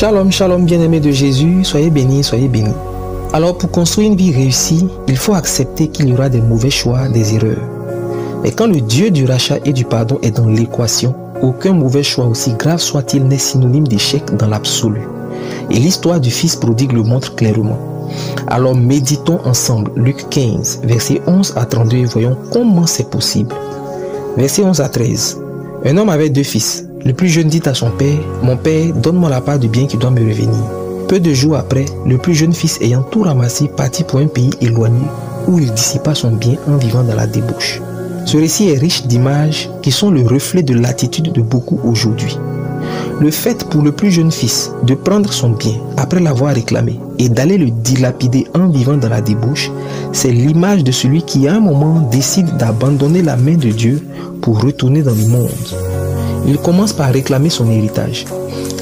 Shalom, shalom bien-aimés de Jésus, soyez bénis, soyez bénis. Alors pour construire une vie réussie, il faut accepter qu'il y aura des mauvais choix, des erreurs. Mais quand le Dieu du rachat et du pardon est dans l'équation, aucun mauvais choix, aussi grave soit-il, n'est synonyme d'échec dans l'absolu. Et l'histoire du fils prodigue le montre clairement. Alors méditons ensemble Luc 15, versets 11 à 32 et voyons comment c'est possible. Versets 11 à 13. Un homme avait deux fils. Le plus jeune dit à son père, « Mon père, donne-moi la part du bien qui doit me revenir. » Peu de jours après, le plus jeune fils ayant tout ramassé partit pour un pays éloigné où il dissipa son bien en vivant dans la débauche. Ce récit est riche d'images qui sont le reflet de l'attitude de beaucoup aujourd'hui. Le fait pour le plus jeune fils de prendre son bien après l'avoir réclamé et d'aller le dilapider en vivant dans la débauche, c'est l'image de celui qui à un moment décide d'abandonner la main de Dieu pour retourner dans le monde. Il commence par réclamer son héritage.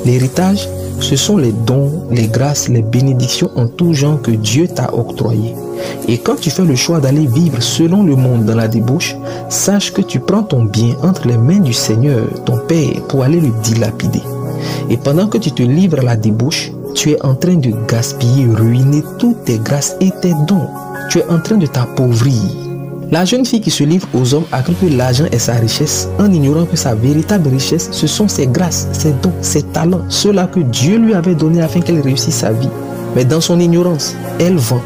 L'héritage, ce sont les dons, les grâces, les bénédictions en tout genre que Dieu t'a octroyés. Et quand tu fais le choix d'aller vivre selon le monde dans la débauche, sache que tu prends ton bien entre les mains du Seigneur, ton Père, pour aller le dilapider. Et pendant que tu te livres à la débauche, tu es en train de gaspiller, ruiner toutes tes grâces et tes dons. Tu es en train de t'appauvrir. La jeune fille qui se livre aux hommes a cru que l'argent est sa richesse, en ignorant que sa véritable richesse, ce sont ses grâces, ses dons, ses talents, ceux-là que Dieu lui avait donnés afin qu'elle réussisse sa vie. Mais dans son ignorance, elle vend,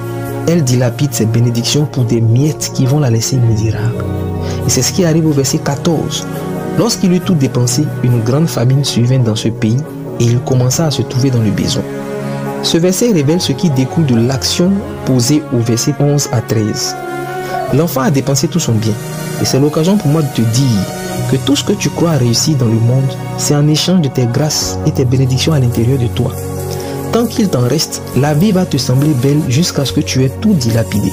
elle dilapide ses bénédictions pour des miettes qui vont la laisser misérable. Et c'est ce qui arrive au verset 14. Lorsqu'il eut tout dépensé, une grande famine survint dans ce pays et il commença à se trouver dans le besoin. Ce verset révèle ce qui découle de l'action posée au verset 11 à 13. L'enfant a dépensé tout son bien. Et c'est l'occasion pour moi de te dire que tout ce que tu crois réussir dans le monde, c'est en échange de tes grâces et tes bénédictions à l'intérieur de toi. Tant qu'il t'en reste, la vie va te sembler belle jusqu'à ce que tu aies tout dilapidé.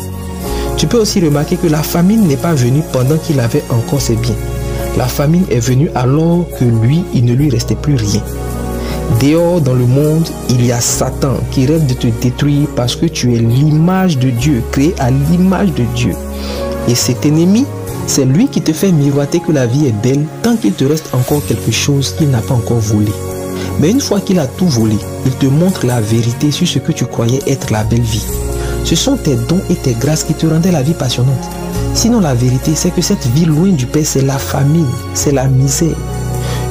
Tu peux aussi remarquer que la famine n'est pas venue pendant qu'il avait encore ses biens. La famine est venue alors que lui, il ne lui restait plus rien. Dehors dans le monde, il y a Satan qui rêve de te détruire parce que tu es l'image de Dieu, créé à l'image de Dieu. Et cet ennemi, c'est lui qui te fait miroiter que la vie est belle tant qu'il te reste encore quelque chose qu'il n'a pas encore volé. Mais une fois qu'il a tout volé, il te montre la vérité sur ce que tu croyais être la belle vie. Ce sont tes dons et tes grâces qui te rendaient la vie passionnante. Sinon la vérité, c'est que cette vie loin du Père, c'est la famine, c'est la misère.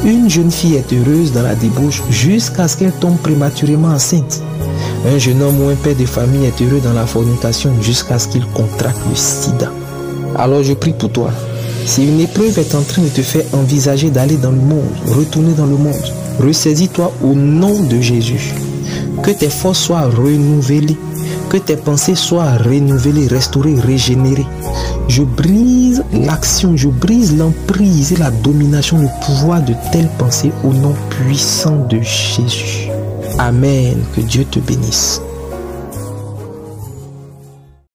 Une jeune fille est heureuse dans la débauche jusqu'à ce qu'elle tombe prématurément enceinte. Un jeune homme ou un père de famille est heureux dans la fornication jusqu'à ce qu'il contracte le sida. Alors je prie pour toi. Si une épreuve est en train de te faire envisager d'aller dans le monde, retourner dans le monde, ressaisis-toi au nom de Jésus. Que tes forces soient renouvelées, que tes pensées soient renouvelées, restaurées, régénérées. Je brise l'action, je brise l'emprise et la domination, le pouvoir de telles pensées au nom puissant de Jésus. Amen. Que Dieu te bénisse.